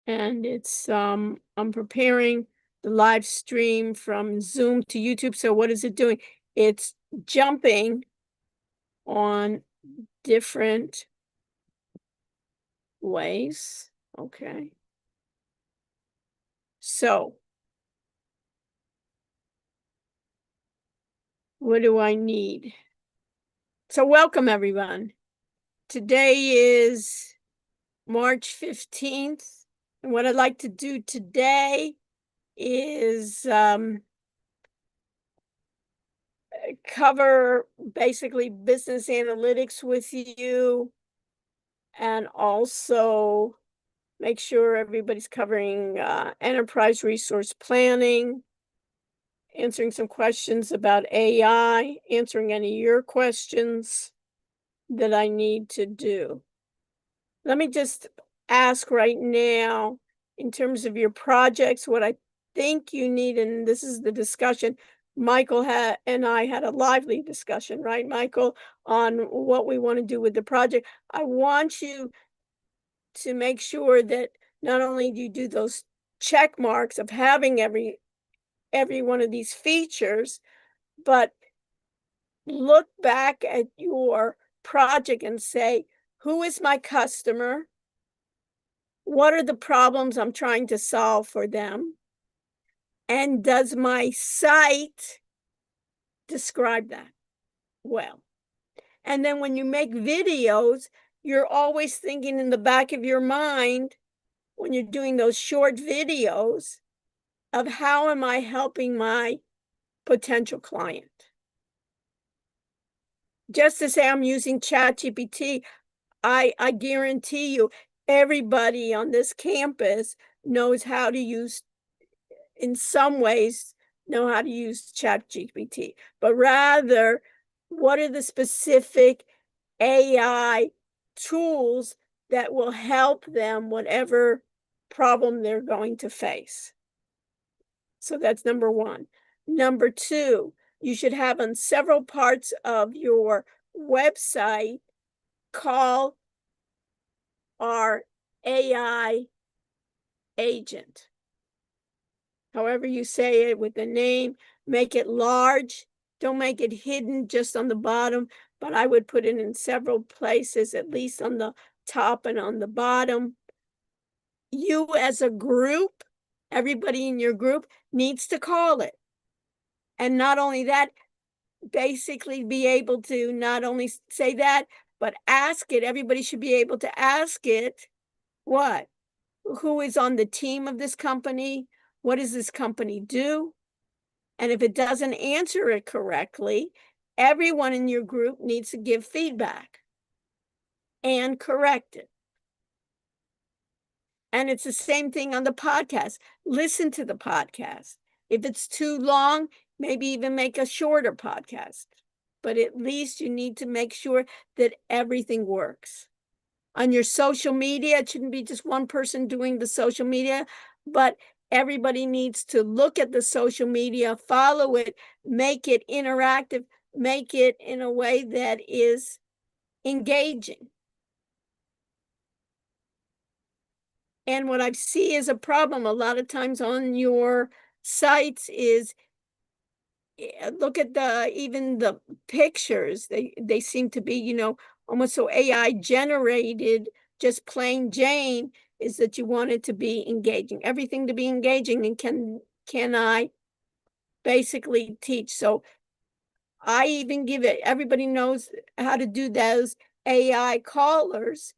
And it's I'm preparing the live stream from Zoom to YouTube. So what is it doing? It's jumping on different ways. Okay. So what do I need? So welcome everyone. Today is March 15th. And what I'd like to do today is cover basically business analytics with you, and also make sure everybody's covering enterprise resource planning, answering some questions about AI, answering any of your questions that I need to do. Let me just ask right now, in terms of your projects, what I think you need, and this is the discussion. Michael and I had a lively discussion, right, Michael, on what we want to do with the project. I want you to make sure that not only do you do those check marks of having every one of these features, but look back at your project and say, who is my customer? What are the problems I'm trying to solve for them? And does my site describe that well? And then when you make videos, you're always thinking in the back of your mind, when you're doing those short videos, of how am I helping my potential client? Just to say I'm using ChatGPT, I guarantee you everybody on this campus knows how to use, in some ways, know how to use ChatGPT, but rather, what are the specific AI tools that will help them whatever problem they're going to face? So that's number one. Number two, you should have on several parts of your website, call our AI agent. However you say it with the name, make it large. Don't make it hidden just on the bottom, but I would put it in several places, at least on the top and on the bottom. You as a group, everybody in your group needs to call it. And not only that, basically be able to not only say that, but ask it. Everybody should be able to ask it what? Who is on the team of this company? What does this company do? And if it doesn't answer it correctly, everyone in your group needs to give feedback and correct it. And it's the same thing on the podcast. Listen to the podcast. If it's too long, maybe even make a shorter podcast. But at least you need to make sure that everything works. On your social media, it shouldn't be just one person doing the social media, but everybody needs to look at the social media, follow it, make it interactive, make it in a way that is engaging. And what I see as a problem a lot of times on your sites is, look at even the pictures. They seem to be, almost so AI generated, just plain Jane, is that you want it to be engaging, everything to be engaging. And can I basically teach? So I even give it, everybody knows how to do those AI callers.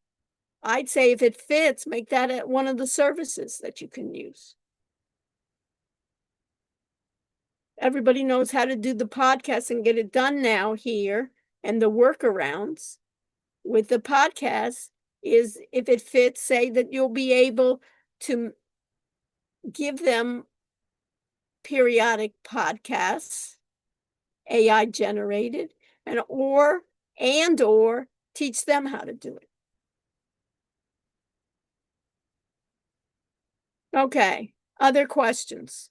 I'd say if it fits, make that one of the services that you can use. Everybody knows how to do the podcast and get it done now here. And the workarounds with the podcast is, if it fits, say that you'll be able to give them periodic podcasts, AI generated, or teach them how to do it. Okay, other questions,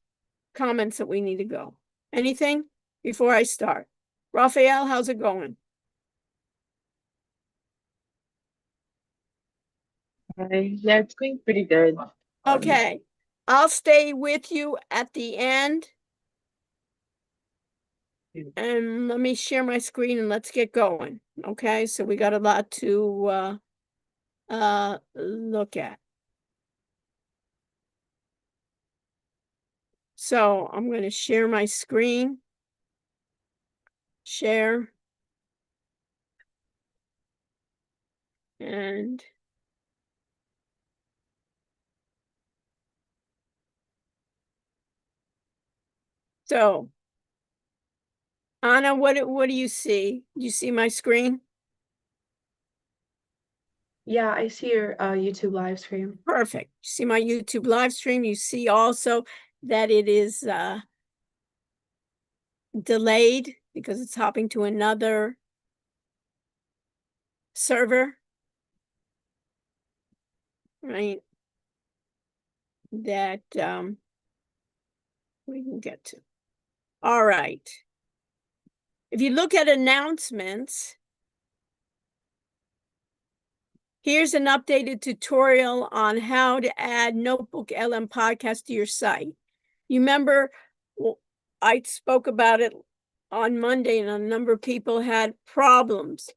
comments that we need to go? Anything before I start? Raphael, how's it going? Yeah, it's going pretty good. Okay, I'll stay with you at the end. And let me share my screen and let's get going. Okay, so we got a lot to look at. So I'm going to share my screen. Share. And so, Anna, what do you see? Do you see my screen? Yeah, I see your YouTube live stream. Perfect. You see my YouTube live stream. You see also that it is delayed because it's hopping to another server, right? That we can get to. All right. If you look at announcements, here's an updated tutorial on how to add Notebook LM podcast to your site. You remember I spoke about it on Monday and a number of people had problems.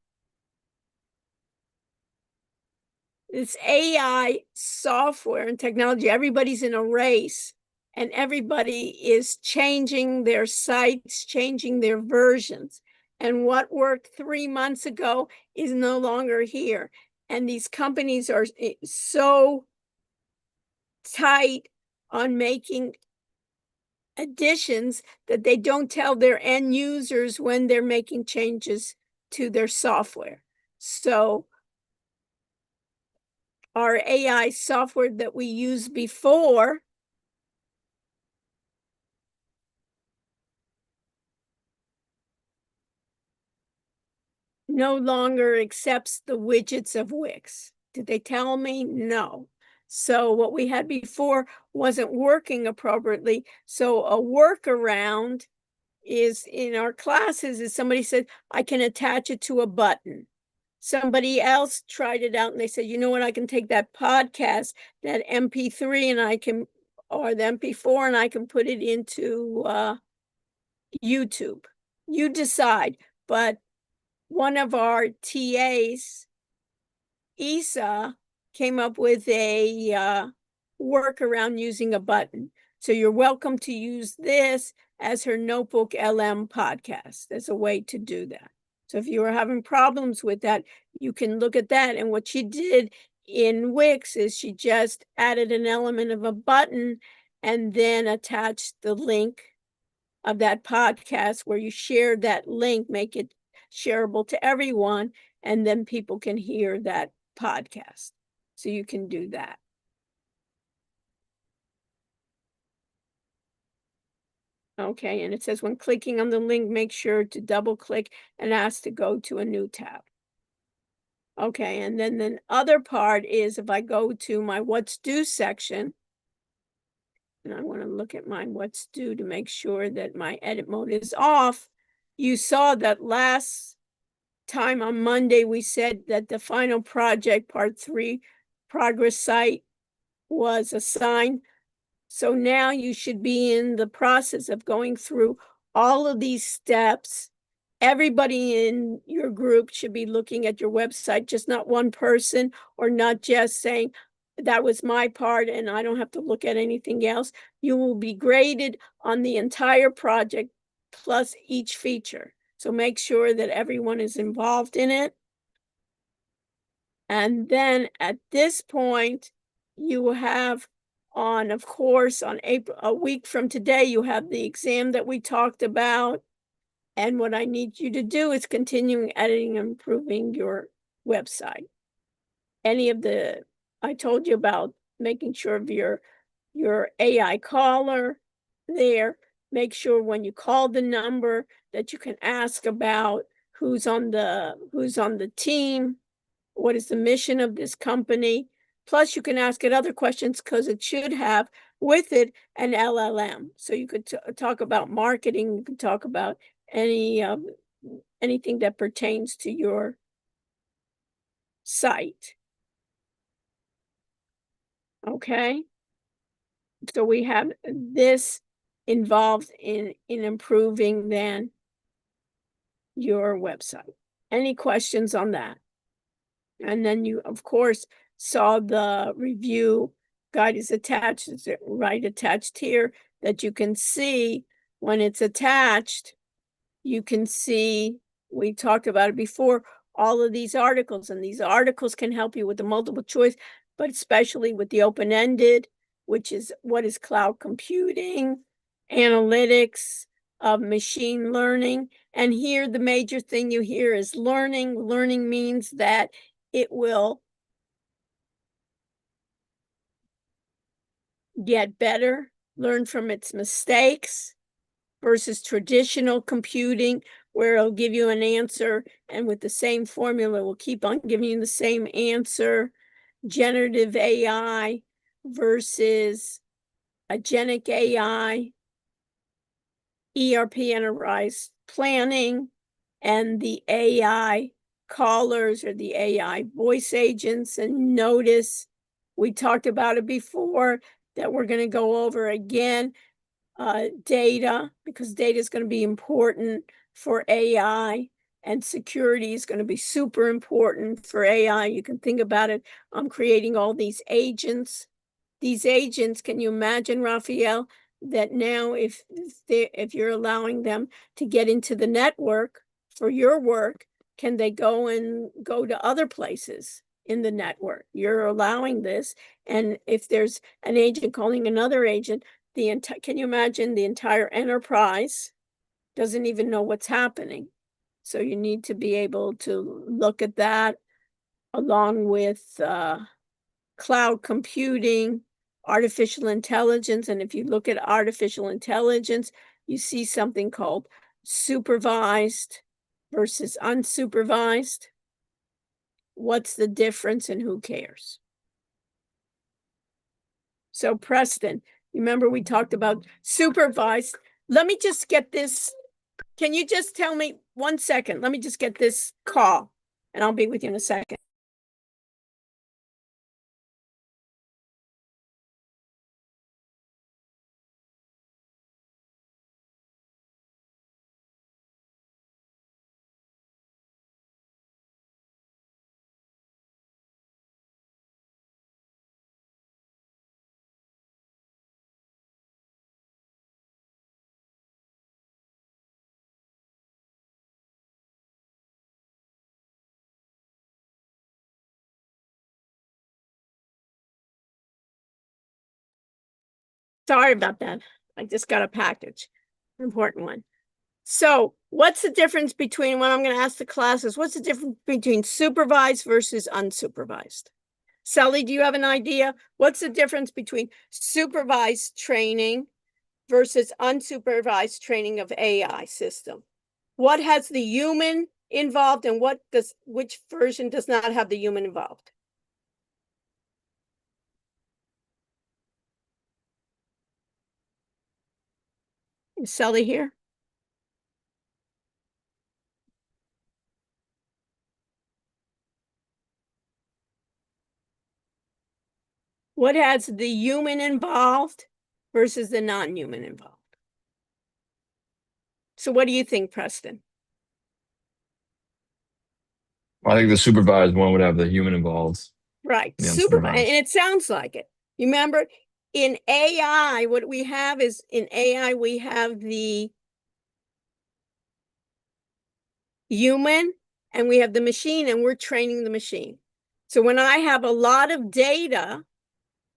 It's AI software and technology. Everybody's in a race and everybody is changing their sites, changing their versions. And what worked 3 months ago is no longer here. And these companies are so tight on making additions that they don't tell their end users when they're making changes to their software. So our AI software that we used before no longer accepts the widgets of Wix. Did they tell me? No. So what we had before wasn't working appropriately. So a workaround is in our classes is somebody said, I can attach it to a button. Somebody else tried it out and they said, you know what, I can take that podcast, that MP3 and I can, or the MP4 and I can put it into YouTube. You decide. But one of our TAs, Isa, came up with a workaround using a button. So you're welcome to use this as her Notebook LM podcast. There's a way to do that. So if you are having problems with that, you can look at that. And what she did in Wix is she just added an element of a button and then attached the link of that podcast where you share that link, make it shareable to everyone, and then people can hear that podcast. So you can do that. Okay, and it says when clicking on the link, make sure to double click and ask to go to a new tab. Okay, and then the other part is if I go to my what's due section, and I want to look at my what's due to make sure that my edit mode is off. You saw that last time on Monday, we said that the final project, part 3, progress site was assigned. So now you should be in the process of going through all of these steps. Everybody in your group should be looking at your website, just not one person, or not just saying, that was my part and I don't have to look at anything else. You will be graded on the entire project plus each feature. So make sure that everyone is involved in it. And then at this point, you have on, of course, on April, a week from today, you have the exam that we talked about. And what I need you to do is continuing editing and improving your website. Any of the, I told you about making sure of your AI caller there. Make sure when you call the number that you can ask about who's on the team, what is the mission of this company. Plus, you can ask it other questions because it should have with it an LLM. So you could talk about marketing. You can talk about anything that pertains to your site. Okay. So we have this involved in improving then your website. Any questions on that? And then you, of course, saw the review guide is attached, is it right attached here, that you can see when it's attached, you can see, we talked about it before, all of these articles, and these articles can help you with the multiple choice, but especially with the open-ended, which is what is cloud computing, analytics, of machine learning. And here the major thing you hear is learning. Learning means that it will get better, learn from its mistakes, versus traditional computing, where it'll give you an answer and with the same formula will keep on giving you the same answer. Generative AI versus agentic AI, ERP enterprise planning, and the AI callers or the AI voice agents. And notice we talked about it before that we're going to go over again data, because data is going to be important for AI, and security is going to be super important for AI. You can think about it. I'm creating all these agents. These agents, can you imagine, Raphael, that now if you're allowing them to get into the network for your work, can they go to other places in the network? You're allowing this, and if there's an agent calling another agent, can you imagine the entire enterprise doesn't even know what's happening? So you need to be able to look at that along with cloud computing, artificial intelligence. And if you look at artificial intelligence, you see something called supervised versus unsupervised. What's the difference and who cares? So Preston, remember we talked about supervised. Let me just get this. Can you just tell me 1 second? Let me just get this call and I'll be with you in a second. Sorry about that. I just got a package, an important one. So what's the difference between, what I'm going to ask the classes, what's the difference between supervised versus unsupervised? Sally, do you have an idea? What's the difference between supervised training versus unsupervised training of AI system? What has the human involved and which version does not have the human involved? Is Sally here? What has the human involved versus the non-human involved? So what do you think, Preston? I think the supervised one would have the human involved. Right, The supervised, and unsupervised. it sounds like it. Remember, in AI, what we have is, in AI, we have the human and we have the machine, and we're training the machine. So when I have a lot of data,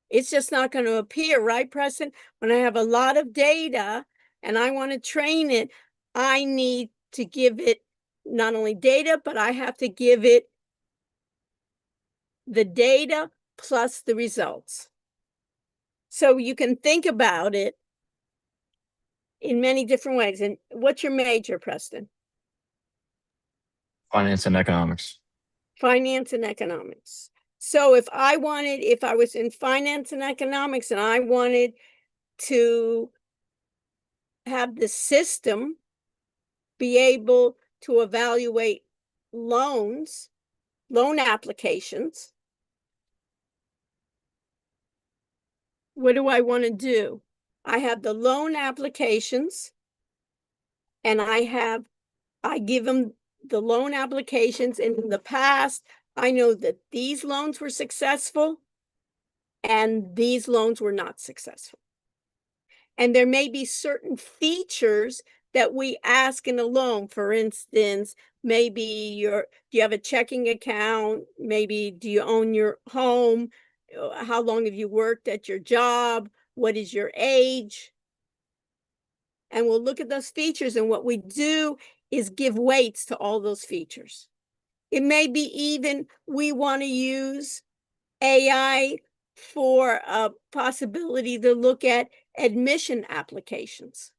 it's just not going to appear, right, Preston? When I have a lot of data and I want to train it, I need to give it not only data, but I have to give it the data plus the results. So you can think about it in many different ways. And what's your major, Preston? Finance and economics. Finance and economics. So if I was in finance and economics and I wanted to have the system be able to evaluate loan applications, What do I want to do? I have the loan applications, and I give them the loan applications, and in the past, I know that these loans were successful and these loans were not successful. And there may be certain features that we ask in a loan. For instance, maybe do you have a checking account? Maybe do you own your home? How long have you worked at your job? What is your age? And we'll look at those features, and what we do is give weights to all those features. It may be even we want to use AI for a possibility to look at admission applications.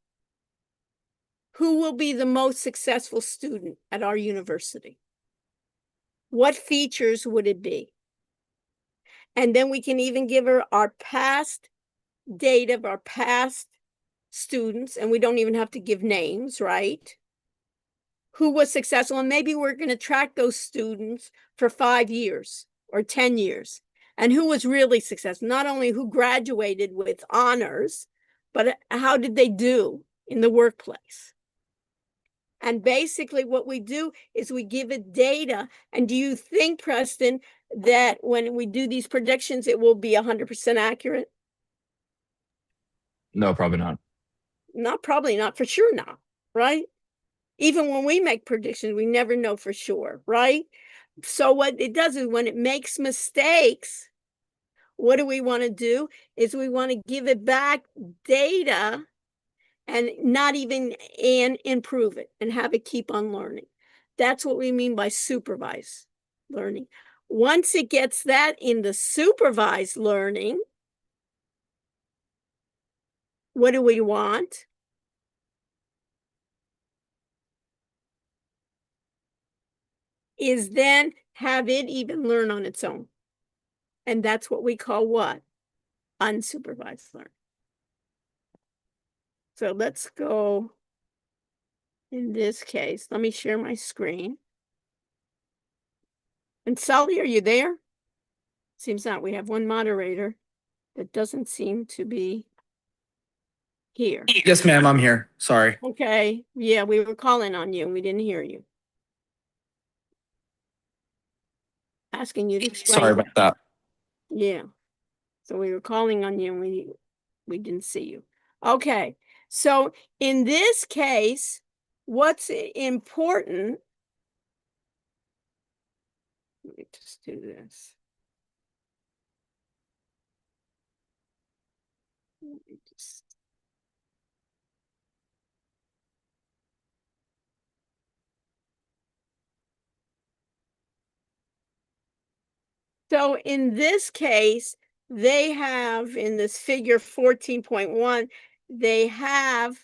Who will be the most successful student at our university? What features would it be? And then we can even give her our past data of our past students, and we don't even have to give names, right? Who was successful, and maybe we're going to track those students for 5 years or 10 years. And who was really successful, not only who graduated with honors, but how did they do in the workplace? And basically what we do is we give it data. And do you think, Preston, that when we do these predictions, it will be 100% accurate? No, probably not. Not probably not, for sure not, right? Even when we make predictions, we never know for sure, right? So what it does is when it makes mistakes, what do we want to do? Is we want to give it back data and not even and improve it and have it keep on learning. That's what we mean by supervised learning. Once it gets that in the supervised learning, what do we want? Is then have it even learn on its own. And that's what we call what? Unsupervised learning. So let's go, in this case, let me share my screen. And Sally, are you there? Seems not. We have one moderator that doesn't seem to be here. Yes, ma'am, I'm here. Sorry. Okay. Yeah, we were calling on you and we didn't hear you. Asking you to explain. Sorry about that. Yeah. So we were calling on you and we didn't see you. Okay. So in this case, what's important? Let me just do this. Let me just. So in this case, they have in this figure 14.1, they have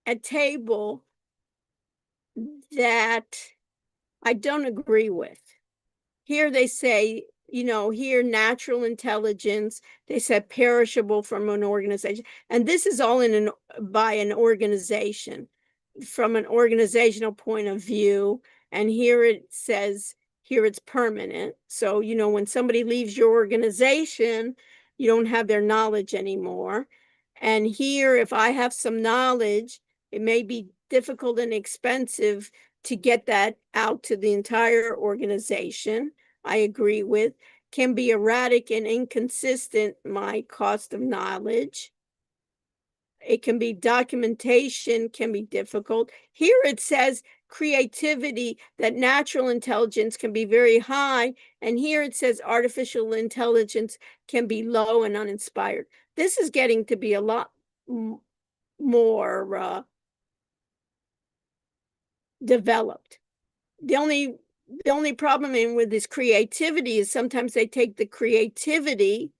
a table that I don't agree with. Here they say, here natural intelligence, they said perishable from an organization. And this is all by an organization, from an organizational point of view. And here it says, here it's permanent. So, when somebody leaves your organization, you don't have their knowledge anymore. And here, if I have some knowledge, it may be difficult and expensive to get that out to the entire organization. I agree with. Can be erratic and inconsistent, my cost of knowledge. It can be documentation, can be difficult. Here it says creativity, that natural intelligence can be very high. And here it says artificial intelligence can be low and uninspired. This is getting to be a lot more developed. The only problem with this creativity is sometimes they take the creativity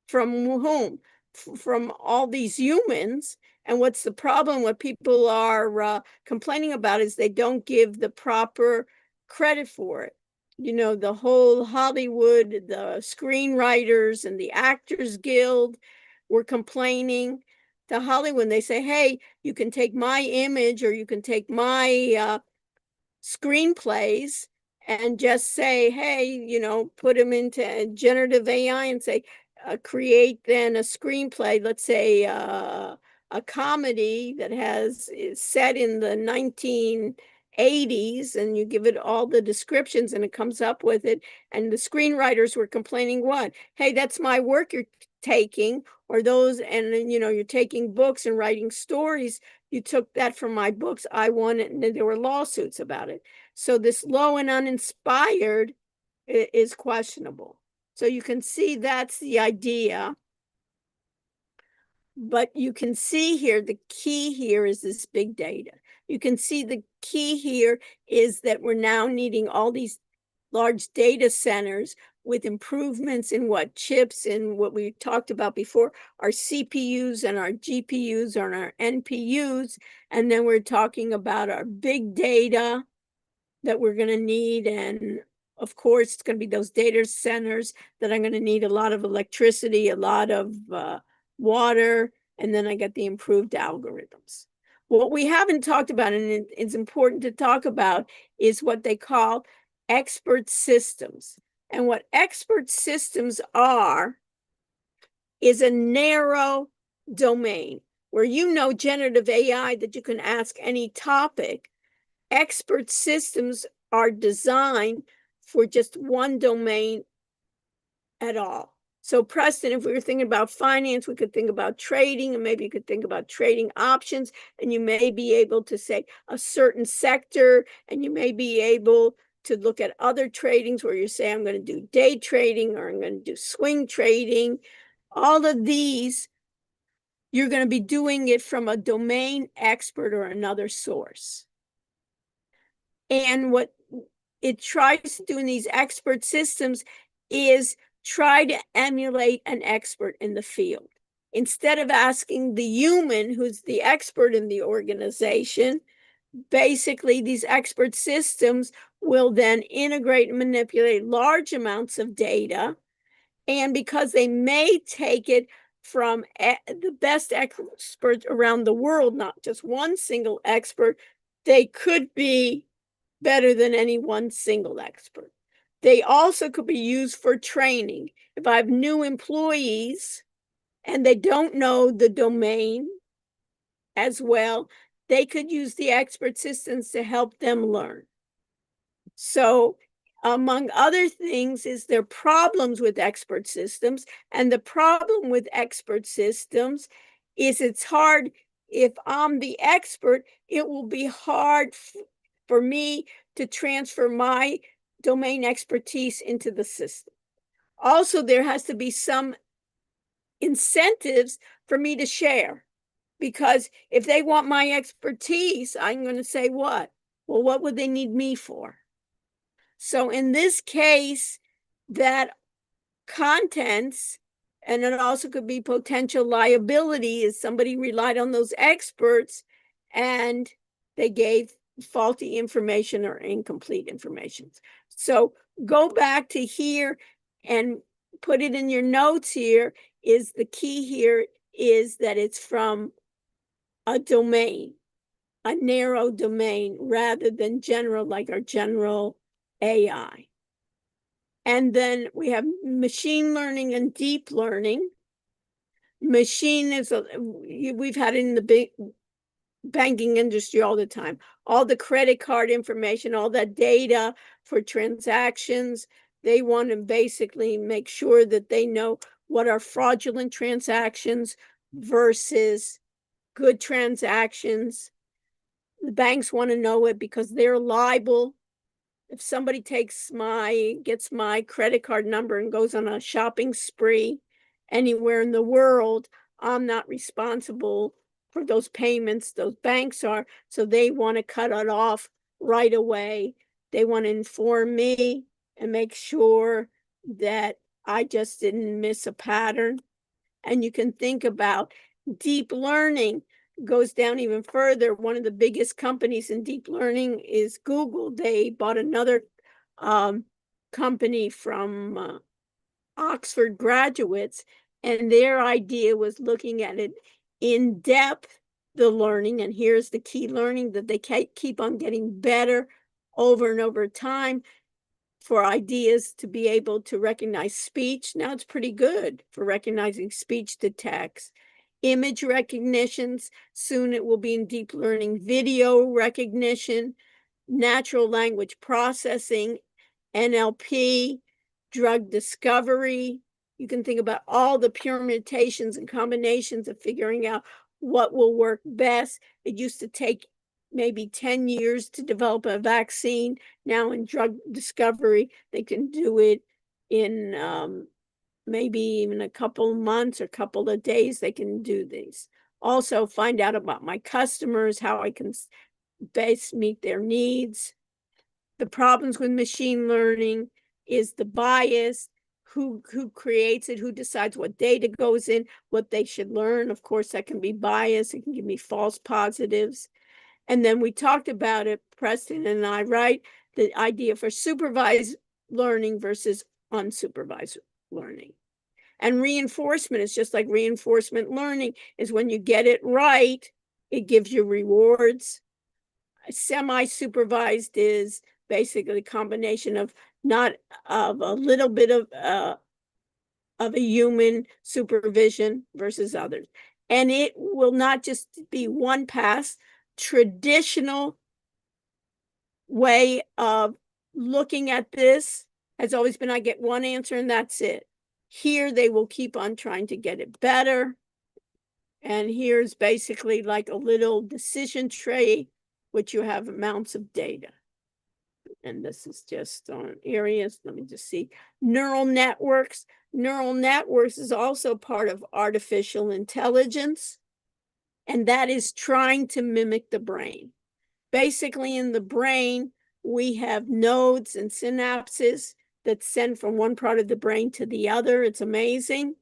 from whom? From all these humans. And what's the problem? What people are complaining about is they don't give the proper credit for it. The whole Hollywood, the screenwriters and the Actors Guild were complaining to Hollywood. They say, hey, you can take my image or you can take my screenplays and just say, hey, put them into generative AI and say, create then a screenplay, let's say a comedy that is set in the 1980s, and you give it all the descriptions and it comes up with it. And the screenwriters were complaining, what? Hey, that's my work you're taking, or those, and then, you're taking books and writing stories. You took that from my books. I won it, and then there were lawsuits about it. So this low and uninspired is questionable. So you can see that's the idea. But you can see here, the key here is this big data. You can see the key here is that we're now needing all these large data centers with improvements in what chips and what we talked about before, our CPUs and our GPUs and our NPUs. And then we're talking about our big data that we're going to need. And of course, it's going to be those data centers that I'm going to need a lot of electricity, a lot of water, and then I get the improved algorithms. What we haven't talked about, and it's important to talk about, is what they call expert systems. And what expert systems are is a narrow domain where generative AI that you can ask any topic. Expert systems are designed for just one domain at all. So Preston, if we were thinking about finance, we could think about trading, and maybe you could think about trading options, and you may be able to say a certain sector, and you may be able to look at other tradings where you say, I'm going to do day trading, or I'm going to do swing trading. All of these, you're going to be doing it from a domain expert or another source. And what it tries to do in these expert systems is try to emulate an expert in the field. Instead of asking the human who's the expert in the organization, basically these expert systems will then integrate and manipulate large amounts of data. And because they may take it from the best experts around the world, not just one single expert, they could be better than any one single expert. They also could be used for training. If I have new employees and they don't know the domain as well, they could use the expert systems to help them learn. So, among other things, is there problems with expert systems. And the problem with expert systems is it's hard. If I'm the expert, it will be hard for me to transfer my domain expertise into the system. Also, there has to be some incentives for me to share, because if they want my expertise, I'm going to say what? Well, what would they need me for? So in this case, that contents, and it also could be potential liability, is somebody relied on those experts and they gave faulty information or incomplete information. So go back to here and put it in your notes. Here is the key. Here is that it's from a domain, a narrow domain, rather than general, like our general AI. And then we have machine learning and deep learning. Machine is, we've had it in the big banking industry all the time. All the credit card information, all that data for transactions, they want to basically make sure that they know what are fraudulent transactions versus good transactions. The banks want to know it because they're liable. If somebody gets my credit card number and goes on a shopping spree anywhere in the world, I'm not responsible for those payments. Those banks are. So they want to cut it off right away. They want to inform me and make sure that I just didn't miss a pattern. And you can think about deep learning goes down even further. One of the biggest companies in deep learning is Google. They bought another company from Oxford graduates, and their idea was looking at it in depth, the learning. And here's the key learning, that they keep on getting better over and over time for ideas to be able to recognize speech. Now it's pretty good for recognizing speech to text. Image recognitions, soon it will be in deep learning. Video recognition, natural language processing, NLP, drug discovery. You can think about all the permutations and combinations of figuring out what will work best. It used to take maybe 10 years to develop a vaccine. Now in drug discovery, they can do it in maybe even a couple of months or couple of days. They can do these. Also find out about my customers, how I can best meet their needs. The problems with machine learning is the bias, who creates it, who decides what data goes in, what they should learn. Of course, that can be biased. It can give me false positives. And then we talked about it, Preston and I, right? The idea for supervised learning versus unsupervised learning. And reinforcement is just like reinforcement learning is when you get it right, it gives you rewards. Semi-supervised is basically a combination of not of a little bit of a human supervision versus others. And it will not just be one pass. Traditional way of looking at this has always been, I get one answer and that's it. Here they will keep on trying to get it better. And here's basically like a little decision tree, which you have amounts of data. And this is just on areas. Let me just see. Neural networks. Neural networks is also part of artificial intelligence. And that is trying to mimic the brain. Basically, in the brain, we have nodes and synapses that send from one part of the brain to the other. It's amazing.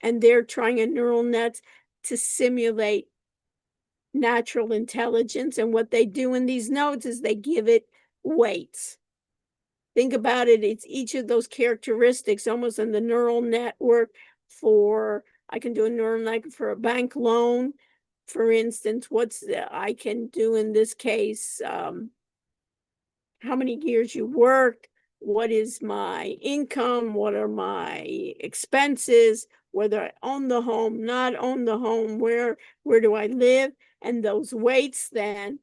And they're trying a neural net to simulate natural intelligence. And what they do in these nodes is they give it weights. Think about it. It's each of those characteristics almost in the neural network for, I can do a neural network for a bank loan. For instance, I can do in this case, how many years you worked, what is my income, what are my expenses, whether I own the home, not own the home, where do I live? And those weights then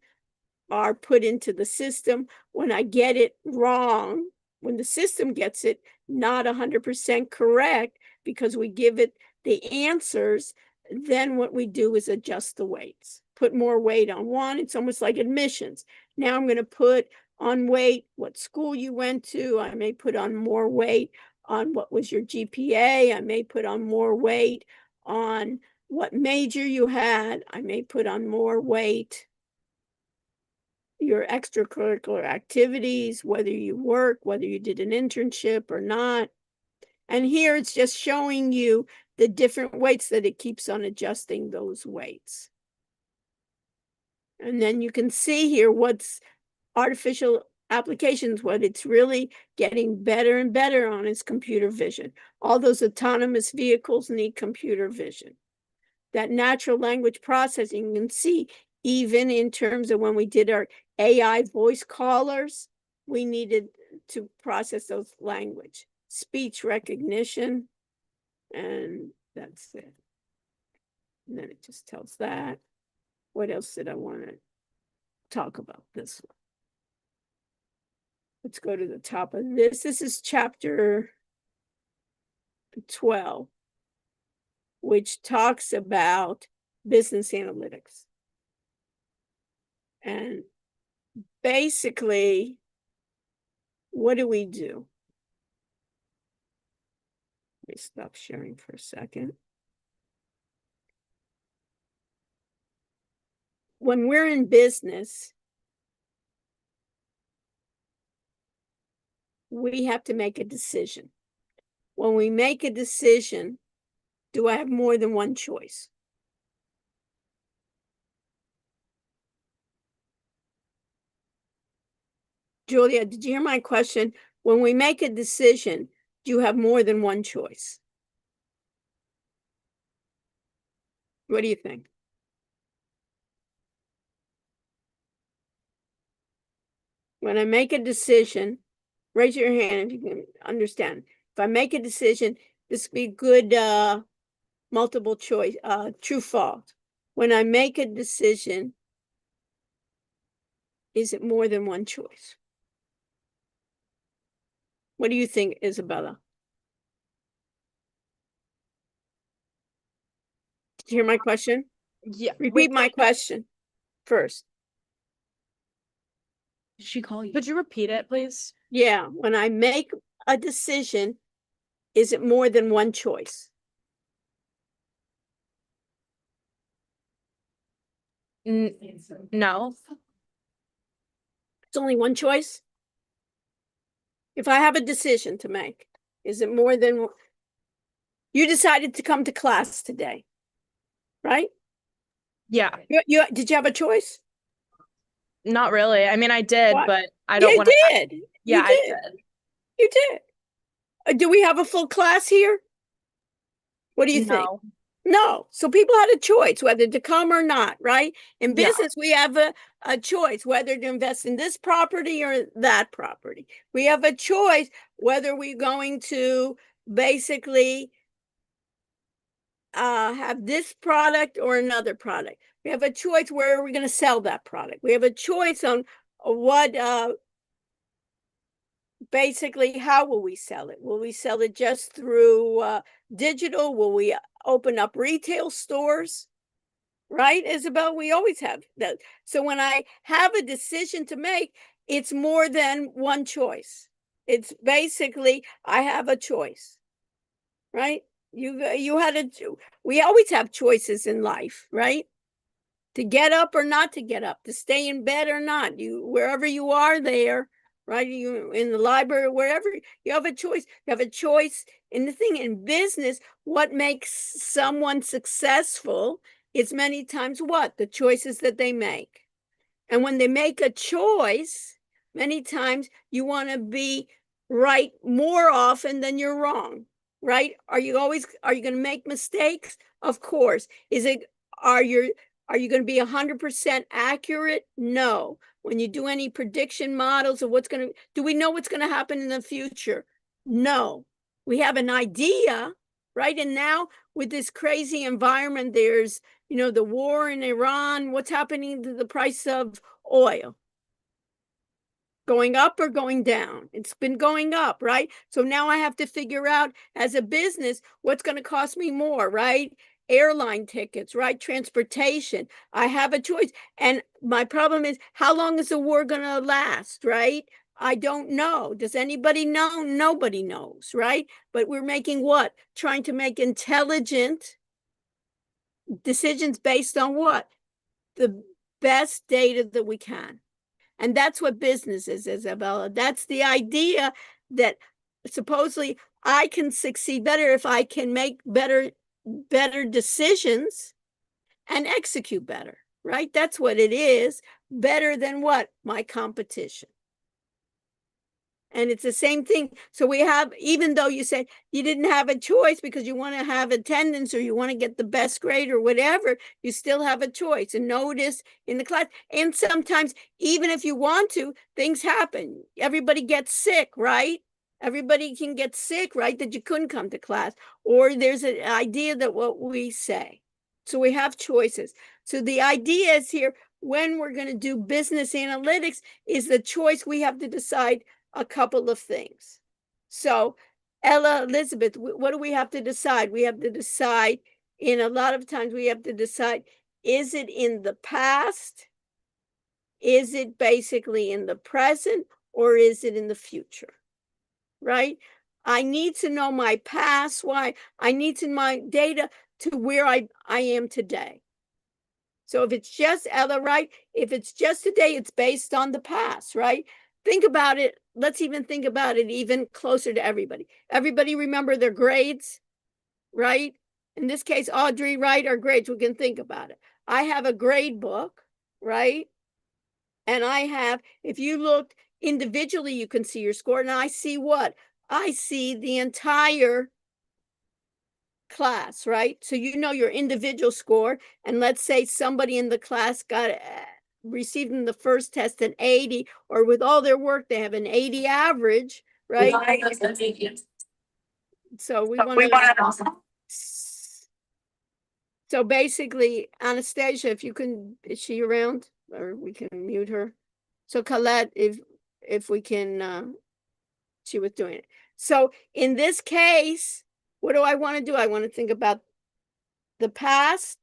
are put into the system. When I get it wrong, when the system gets it not 100% correct, because we give it the answers, then what we do is adjust the weights, put more weight on one. It's almost like admissions. Now I'm going to put on weight what school you went to. I may put on more weight on what was your GPA. I may put on more weight on what major you had. I may put on more weight your extracurricular activities, whether you work, whether you did an internship or not. And here it's just showing you the different weights that it keeps on adjusting those weights. And then you can see here what's artificial applications, what it's really getting better and better on is computer vision. All those autonomous vehicles need computer vision. That natural language processing, you can see even in terms of when we did our AI voice callers, we needed to process those language. Speech recognition, and that's it. And then it just tells that. What else did I want to talk about this one? Let's go to the top of this. This is chapter 12, which talks about business analytics. And basically, what do we do? Let me stop sharing for a second. When we're in business, we have to make a decision. When we make a decision, do I have more than one choice? Julia, did you hear my question? When we make a decision, do you have more than one choice? What do you think? When I make a decision, Raise your hand if you can understand. If I make a decision, this would be good multiple choice, true false. When I make a decision, is it more than one choice? What do you think, Isabella? Did you hear my question? Yeah. Repeat my question first. Did she call you? Could you repeat it, please? Yeah, when I make a decision, is it more than one choice? No. It's only one choice? If I have a decision to make, is it more than you decided to come to class today, right? Yeah. Did you have a choice? Not really. I mean, I did, What? but I don't You want to. did. Yeah, You I did. did. You did. Do we have a full class here? What do you think? No. No. So people had a choice whether to come or not, right? In Yeah. business, we have a choice whether to invest in this property or that property. We have a choice whether we're going to basically have this product or another product. We have a choice where we're going to sell that product. We have a choice on what basically how will we sell it? Will we sell it just through digital? Will we open up retail stores? Right, Isabel? We always have that. So when I have a decision to make, it's more than one choice. It's basically I have a choice, right? You had a we always have choices in life, right? To get up or not to get up, to stay in bed or not. You wherever you are there, right? You in the library, wherever you have a choice. You have a choice in the thing in business. What makes someone successful is many times what? The choices that they make. And when they make a choice, many times you want to be right more often than you're wrong, right? Are you going to make mistakes? Of course. Are you going to be 100% accurate? No. When you do any prediction models of do we know what's going to happen in the future? No. We have an idea, right? And now with this crazy environment, there's, the war in Iran, what's happening to the price of oil? Going up or going down? It's been going up, right? So now I have to figure out as a business, what's going to cost me more, right? Airline tickets, right? Transportation. I have a choice. And my problem is, how long is the war going to last, right? I don't know. Does anybody know? Nobody knows, right? But we're making what? Trying to make intelligent decisions based on what? The best data that we can. And that's what business is, Isabella. That's the idea that supposedly I can succeed better if I can make better decisions and execute better, right? That's what it is. Better than what? My competition. And it's the same thing. So we have, even though you said you didn't have a choice because you want to have attendance or you want to get the best grade or whatever, you still have a choice. And notice in the class, and sometimes even if you want to, things happen. Everybody gets sick, right? Everybody can get sick, right? That you couldn't come to class. Or there's an idea that what we say. So we have choices. So the idea is here, when we're going to do business analytics, is the choice we have to decide a couple of things. So Ella, Elizabeth, what do we have to decide? We have to decide, in a lot of times we have to decide, is it in the past? Is it basically in the present? Or is it in the future? Right? I need to know my past. Why? I need to know my data to where I am today. So if it's just Ella, right? If it's just today, it's based on the past, right? Think about it. Let's even think about it even closer to everybody. Everybody remember their grades, right? In this case, Audrey, right? Our grades, we can think about it. I have a grade book, right? And I have, if you look individually, you can see your score. And I see what? I see the entire class, right? So you know your individual score. And let's say somebody in the class got received in the first test an 80, or with all their work, they have an 80 average, right? So we want to. So basically, Anastasia, if you can, is she around, or we can mute her? So Colette, if we can, she was doing it. So in this case, what do I want to do? I want to think about the past,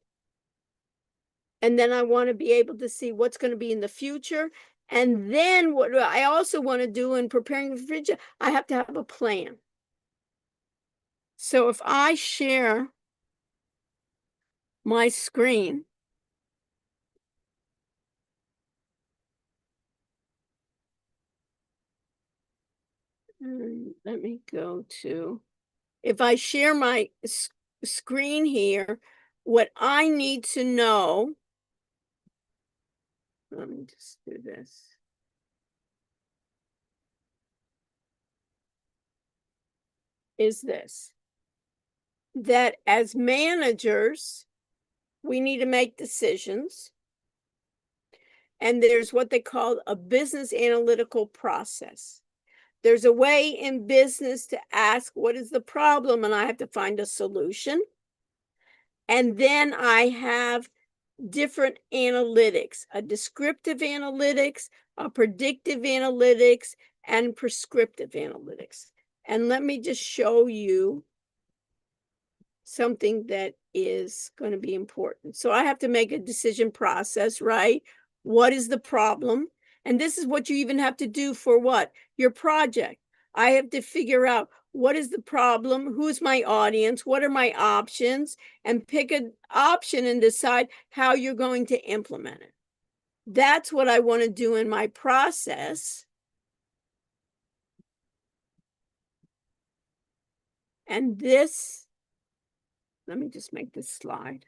and then I want to be able to see what's going to be in the future. And then what I also want to do in preparing for the future, I have to have a plan. So if I share my screen, let me go to, if I share my screen here, what I need to know, let me just do this. Is this, that as managers, we need to make decisions. And there's what they call a business analytical process. There's a way in business to ask, what is the problem? And I have to find a solution. And then I have different analytics, a descriptive analytics, a predictive analytics, and prescriptive analytics. And let me just show you something that is going to be important. So I have to make a decision process, right? What is the problem? And this is what you even have to do for what? Your project. I have to figure out what is the problem, who's my audience, what are my options, and pick an option and decide how you're going to implement it. That's what I want to do in my process. And this, let me just make this slide.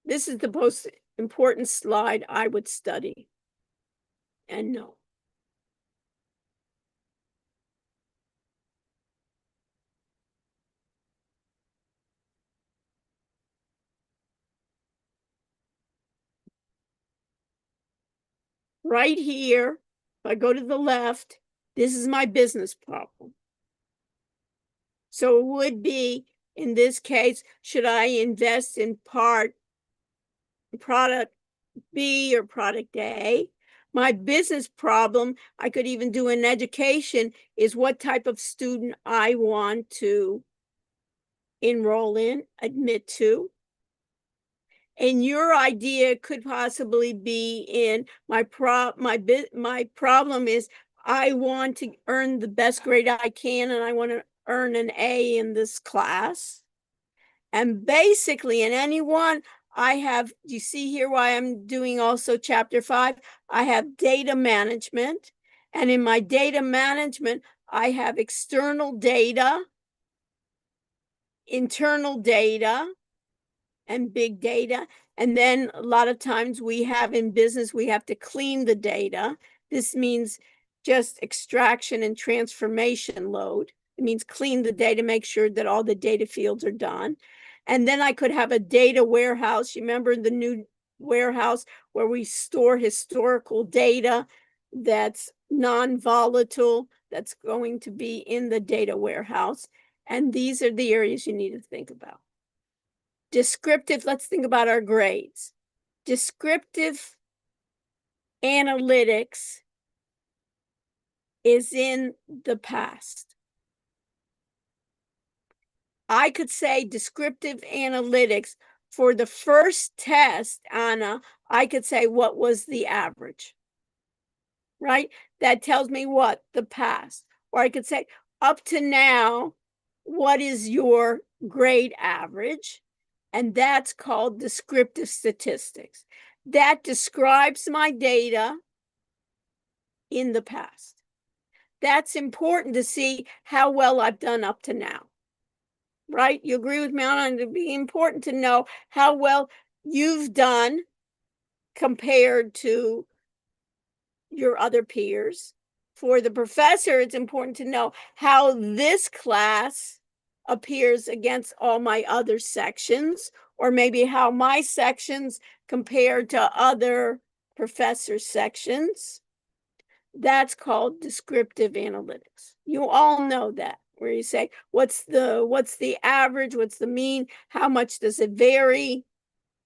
This is the most important slide I would study and know. Right here, if I go to the left, this is my business problem. So it would be, in this case, should I invest in product B or product A? My business problem, I could even do in education, is what type of student I want to enroll in, admit to. And your idea could possibly be in my problem is I want to earn the best grade I can, and I want to earn an A in this class. And basically in any one, I have, you see here why I'm doing also chapter 5, I have data management. And in my data management, I have external data, internal data, and big data. And then a lot of times we have in business, we have to clean the data. This means just extraction and transformation load. It means clean the data, make sure that all the data fields are done. And then I could have a data warehouse. You remember the new warehouse where we store historical data that's non-volatile, that's going to be in the data warehouse. And these are the areas you need to think about. Descriptive, let's think about our grades. Descriptive analytics is in the past. I could say descriptive analytics for the first test, Anna, I could say what was the average, right? That tells me what? The past. Or I could say up to now, what is your grade average? And that's called descriptive statistics. That describes my data in the past. That's important to see how well I've done up to now, right? You agree with me on it? It'd be important to know how well you've done compared to your other peers for the professor, it's important to know how this class appears against all my other sections, or maybe how my sections compare to other professor sections. That's called descriptive analytics. You all know that, where you say, what's the average, what's the mean, how much does it vary?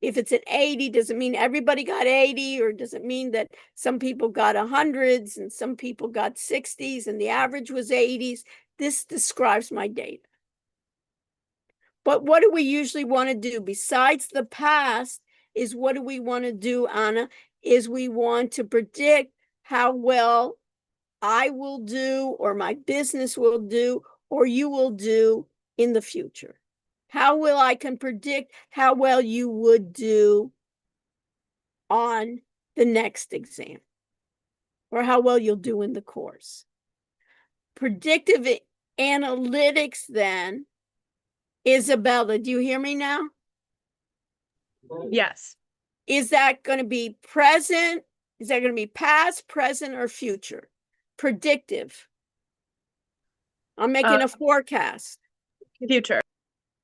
If it's at 80, does it mean everybody got 80, or does it mean that some people got 100s and some people got 60s and the average was 80s? This describes my data. But what do we usually want to do besides the past is what do we want to do, Anna, is we want to predict how well I will do, or my business will do, or you will do in the future. How will I can predict how well you would do on the next exam, or how well you'll do in the course. Predictive analytics then, Isabella, do you hear me now? Yes. Is that going to be present? Is that going to be past, present, or future? Predictive. I'm making a forecast. Future.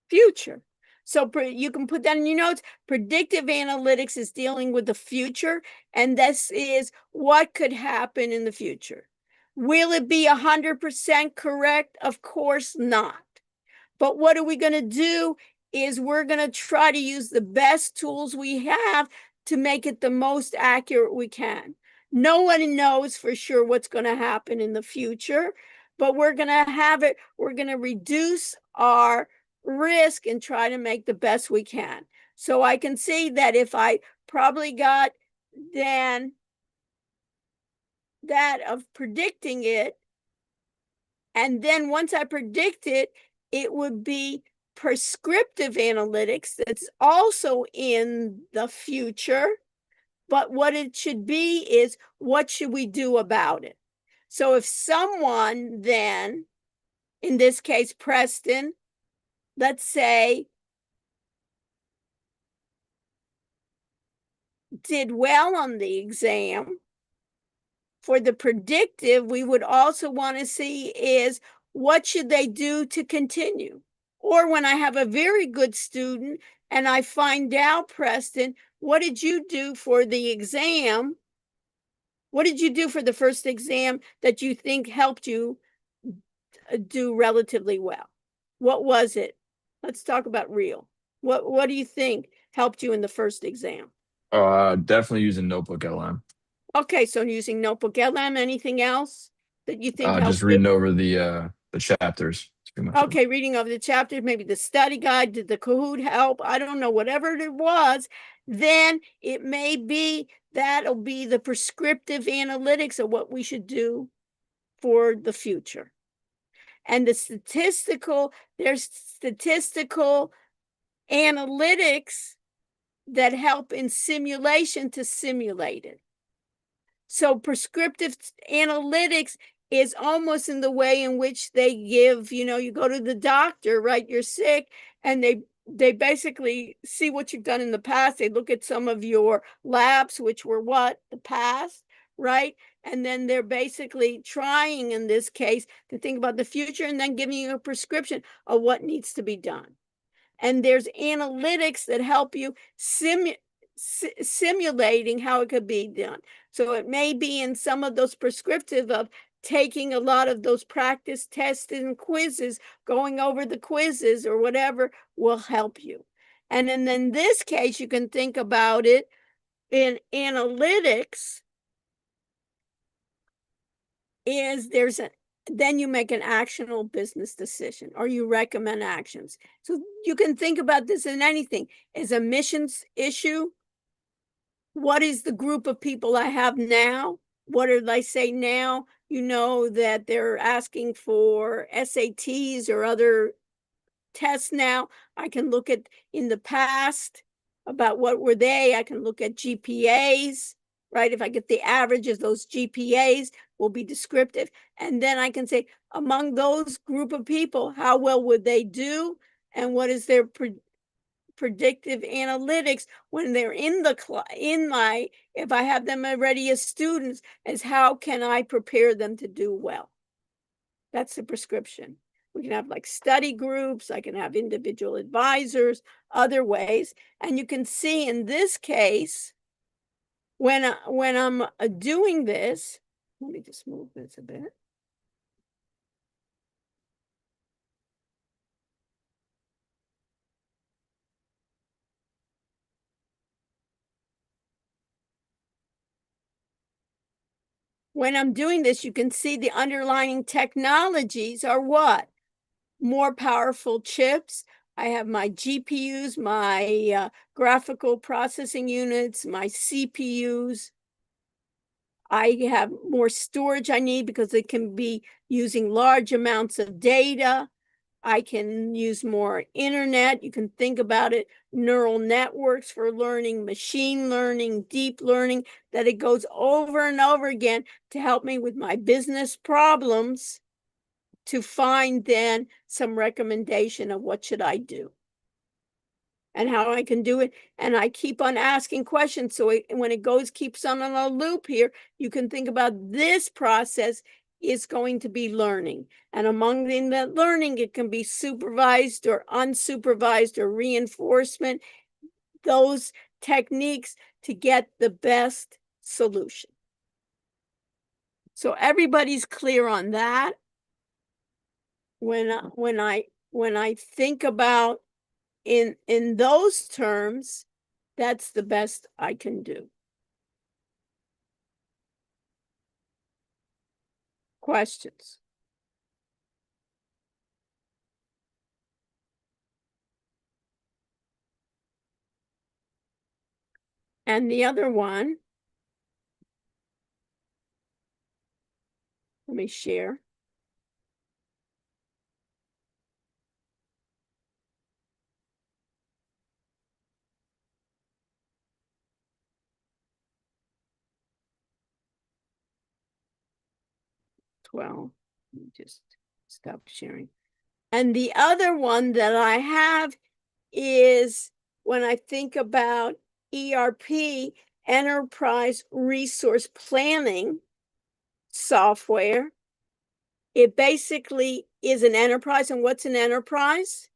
Future. So you can put that in your notes. Predictive analytics is dealing with the future, and this is what could happen in the future. Will it be 100% correct? Of course not. But what are we going to do is we're going to try to use the best tools we have to make it the most accurate we can. No one knows for sure what's going to happen in the future, but we're going to reduce our risk and try to make the best we can. So I can see that if I probably got then that of predicting it, and then once I predict it, it would be prescriptive analytics that's also in the future. But what it should be is, what should we do about it? So if someone then, in this case, Preston, let's say, did well on the exam, for the predictive, we would also want to see is what should they do to continue? Or when I have a very good student and I find out, Preston, what did you do for the exam? What did you do for the first exam that you think helped you do relatively well? What was it? Let's talk about real. What do you think helped you in the first exam? Definitely using Notebook LM. Okay, so using Notebook LM, anything else that you think helped Just you? reading over the chapters. That's pretty much it. Okay, reading over the chapters, maybe the study guide, did the Kahoot help? I don't know, whatever it was, then it may be that'll be the prescriptive analytics of what we should do for the future. And there's statistical analytics that help in simulation to simulate it. So prescriptive analytics is almost in the way in which they give, you go to the doctor, right? You're sick, and they basically see what you've done in the past. They look at some of your labs, which were the past, right? And then they're basically trying, in this case, to think about the future and then giving you a prescription of what needs to be done. And there's analytics that help you simulating how it could be done. So it may be in some of those prescriptive of taking a lot of those practice tests and quizzes, going over the quizzes or whatever will help you. And then in this case, you can think about it in analytics is then you make an actionable business decision, or you recommend actions. So you can think about this in anything. Is a missions issue? What is the group of people I have now? What did I say now? You know that they're asking for SATs or other tests now. I can look at in the past about what were they. I can look at GPAs, right? If I get the averages, those GPAs will be descriptive. And then I can say, among those group of people, how well would they do? And what is their predictive analytics when they're in the if I have them already as students, is how can I prepare them to do well? That's the prescription. We can have like study groups, I can have individual advisors, other ways. And you can see in this case, when I'm doing this, let me just move this a bit. When I'm doing this, you can see the underlying technologies are what? More powerful chips. I have my GPUs, my graphical processing units, my CPUs. I have more storage I need because it can be using large amounts of data. I can use more internet. You can think about it, neural networks for learning, machine learning, deep learning, that it goes over and over again to help me with my business problems, to find then some recommendation of what should I do and how I can do it. And I keep on asking questions. So when it keeps on a loop here, you can think about this process is going to be learning. And among that learning, it can be supervised or unsupervised or reinforcement, those techniques to get the best solution. So everybody's clear on that. When I think about in those terms, that's the best I can do. Questions? And the other one, let me share. Let me just stop sharing. And the other one that I have is when I think about ERP, Enterprise Resource Planning software. It basically is an enterprise. And what's an enterprise?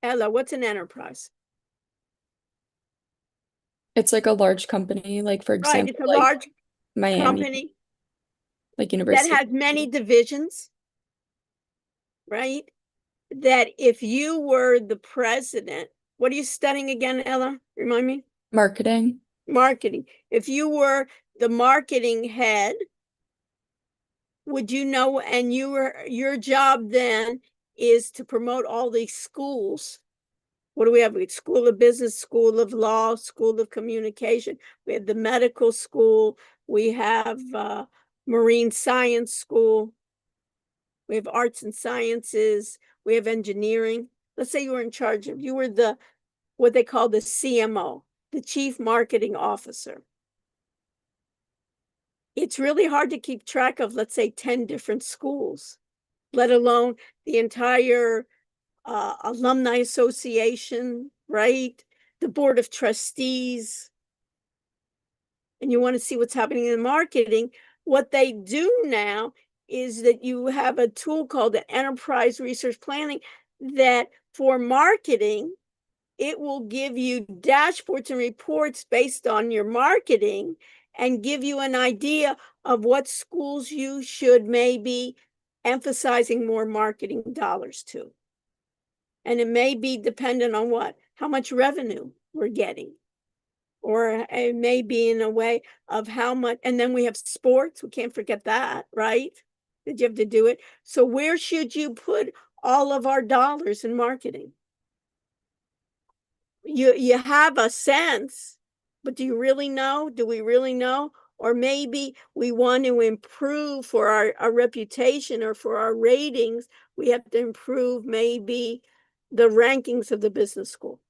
Ella, what's an enterprise? It's like a large company, like for Right, example, it's a like large Miami, company like that university. has many divisions, right? That if you were the president, what are you studying again, Ella? Remind me. Marketing. Marketing. If you were the marketing head, would you know, and your job then is to promote all these schools. What do we have? We have School of Business, School of Law, School of Communication. We have the medical school. We have Marine Science School. We have Arts and Sciences. We have engineering. Let's say you were in charge of, you were the, what they call the CMO, the Chief Marketing Officer. It's really hard to keep track of, let's say, 10 different schools, let alone the entire alumni association, right? The board of trustees. And you want to see what's happening in marketing. What they do now is that you have a tool called the Enterprise Resource Planning that for marketing, it will give you dashboards and reports based on your marketing and give you an idea of what schools you should maybe emphasizing more marketing dollars to. And it may be dependent on what? How much revenue we're getting. Or it may be in a way of how much, and then we have sports. We can't forget that, right? That you have to do it. So where should you put all of our dollars in marketing? You have a sense, but do you really know? Do we really know? Or maybe we want to improve for our reputation or for our ratings. We have to improve maybe the rankings of the business school.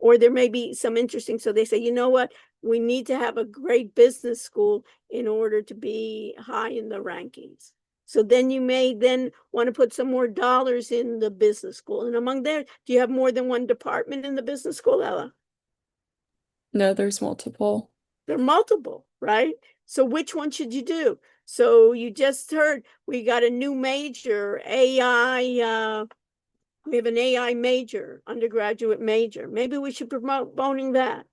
Or there may be some interesting, so they say, you know what? We need to have a great business school in order to be high in the rankings. So then you may then want to put some more dollars in the business school. And among there, do you have more than one department in the business school, Ella? No, there's multiple. There are multiple, right? So which one should you do? So you just heard we got a new major, AI, we have an AI major, undergraduate major. Maybe we should promote boning that.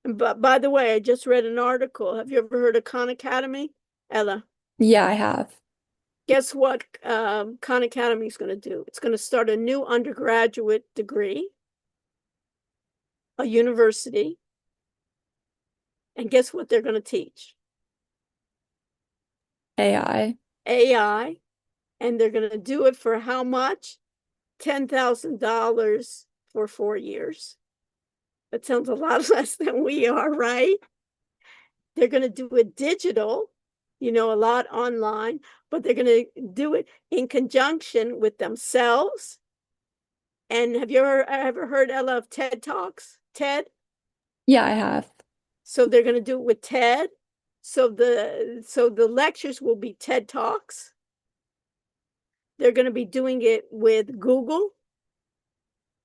And but by the way, I just read an article. Have you ever heard of Khan Academy, Ella? Yeah, I have. Guess what Khan Academy is going to do? It's going to start a new undergraduate degree, a university. And guess what they're going to teach? AI. AI. And they're going to do it for how much? $10,000 for 4 years. That sounds a lot less than we are, right? They're going to do it digital, a lot online, but they're going to do it in conjunction with themselves. And have you ever heard, Ella, of TED Talks? TED? Yeah, I have. So they're going to do it with TED. So the lectures will be TED Talks. They're going to be doing it with Google,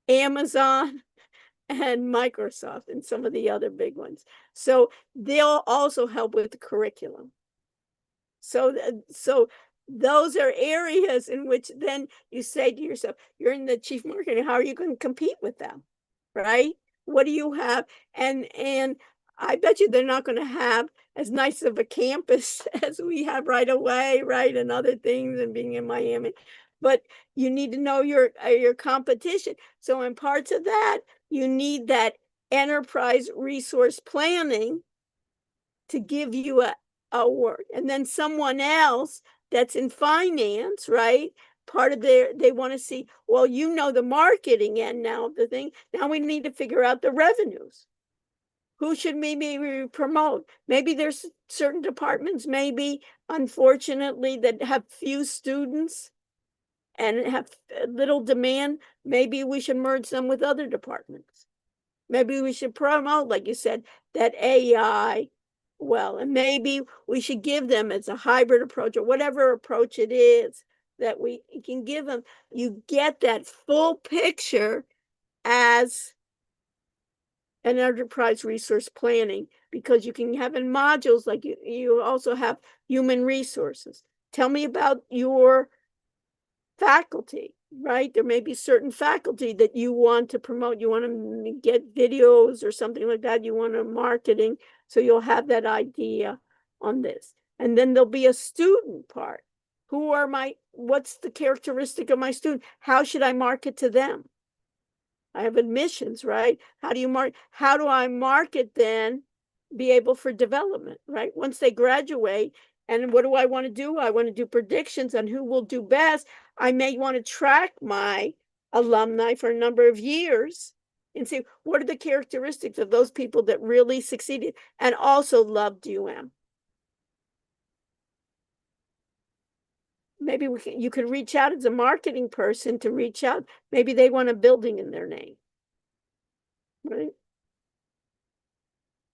Amazon, and Microsoft, and some of the other big ones. So they'll also help with the curriculum. So those are areas in which then you say to yourself, you're in the chief marketing, how are you going to compete with them, right? What do you have? And I bet you they're not going to have as nice of a campus as we have right away, right? And other things, and being in Miami. But you need to know your competition. So in parts of that, you need that enterprise resource planning to give you a word. And then someone else that's in finance, right? Part of they want to see, well, the marketing end now of the thing. Now we need to figure out the revenues. Who should maybe promote? Maybe there's certain departments, maybe unfortunately, that have few students and have little demand. Maybe we should merge them with other departments. Maybe we should promote, like you said, that AI well, and maybe we should give them as a hybrid approach or whatever approach it is that we can give them. You get that full picture as an enterprise resource planning, because you can have in modules like you also have human resources. Tell me about your faculty, right? There may be certain faculty that you want to promote. You want to get videos or something like that. You want to marketing. So you'll have that idea on this. And then there'll be a student part. What's the characteristic of my student? How should I market to them? I have admissions, right? How do I market then, be able for development, right? Once they graduate, and what do I want to do? I want to do predictions on who will do best. I may want to track my alumni for a number of years and see what are the characteristics of those people that really succeeded and also loved UM. Maybe you could reach out as a marketing person to reach out. Maybe they want a building in their name, right?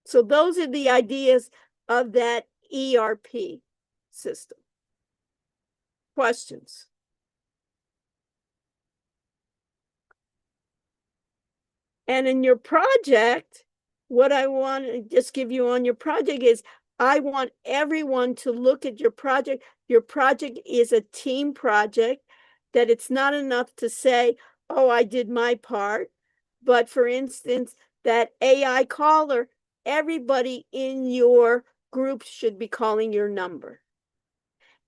So those are the ideas of that ERP system. Questions? And in your project, what I want to just give you on your project is I want everyone to look at your project. Your project is a team project, that it's not enough to say, oh, I did my part. But for instance, that AI caller, everybody in your group should be calling your number.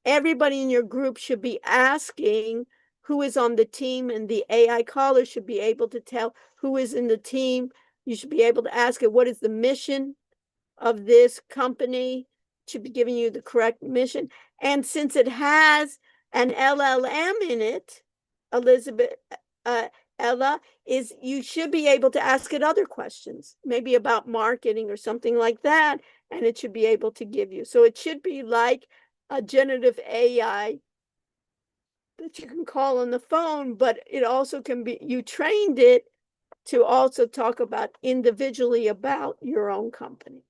Everybody in your group should be asking who is on the team, and the AI caller should be able to tell who is in the team. You should be able to ask it, what is the mission of this company? It should be giving you the correct mission. And since it has an LLM in it, Ella, you should be able to ask it other questions, maybe about marketing or something like that, and it should be able to give you. So it should be like a generative AI that you can call on the phone, but it also can be, you trained it to also talk about individually about your own company.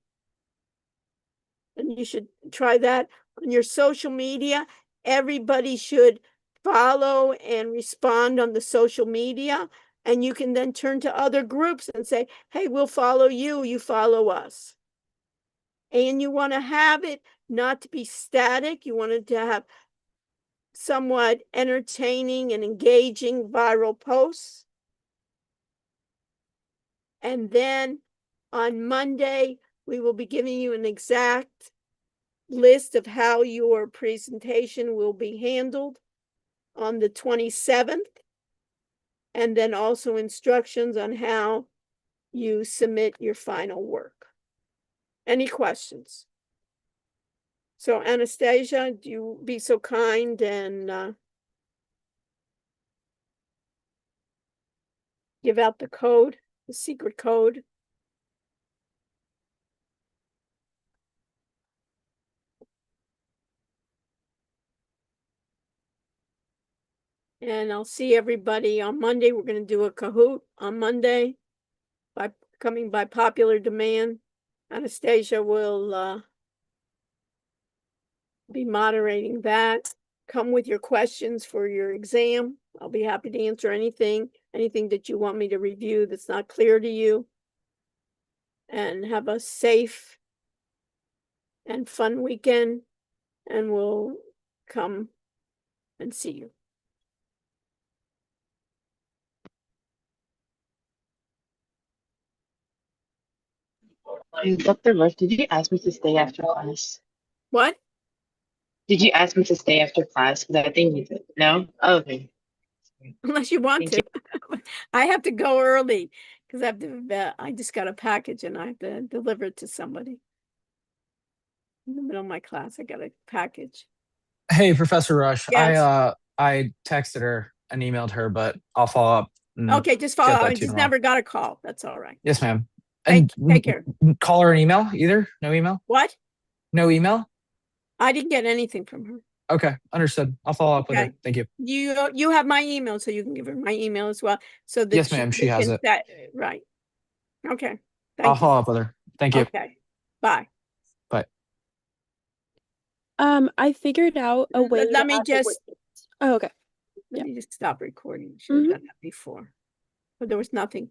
And you should try that on your social media. everybody should follow and respond on the social media. And you can then turn to other groups and say, hey, we'll follow you, you follow us. And you want to have it not to be static. You want it to have somewhat entertaining and engaging viral posts. And then on Monday, we will be giving you an exact list of how your presentation will be handled on the 27th. And then also instructions on how you submit your final work. Any questions? So Anastasia, do you be so kind and give out the code, the secret code? And I'll see everybody on Monday. We're going to do a Kahoot on Monday by coming by popular demand. Anastasia will be moderating that. Come with your questions for your exam. I'll be happy to answer anything that you want me to review that's not clear to you. And have a safe and fun weekend, and we'll come and see you. Dr. Rush, did you ask me to stay after class? What? Did you ask me to stay after class? Because I think you did. No? Oh, okay. Unless you want Thank to. I have to go early because I have to, I just got a package and I have to deliver it to somebody. In the middle of my class, I got a package. Hey, Professor Rush. Yes. I texted her and emailed her, but I'll follow up. and Okay, just follow. get that I to you just tomorrow. never got a call. That's all right. Yes, ma'am. And Take care. call her an email either? No email? What? No email? I didn't get anything from her. Okay, understood. I'll follow up with her. Okay. Thank you. You have my email, so you can give her my email as well. So that Yes, ma'am. She we has can it. right. Okay. I'll Thank you. follow up with her. Thank you. Okay. Bye. Bye. I figured out a way. Let to me add the just word- Oh, okay. let Yeah. me just stop recording. Should have Mhm. done that before. But there was nothing.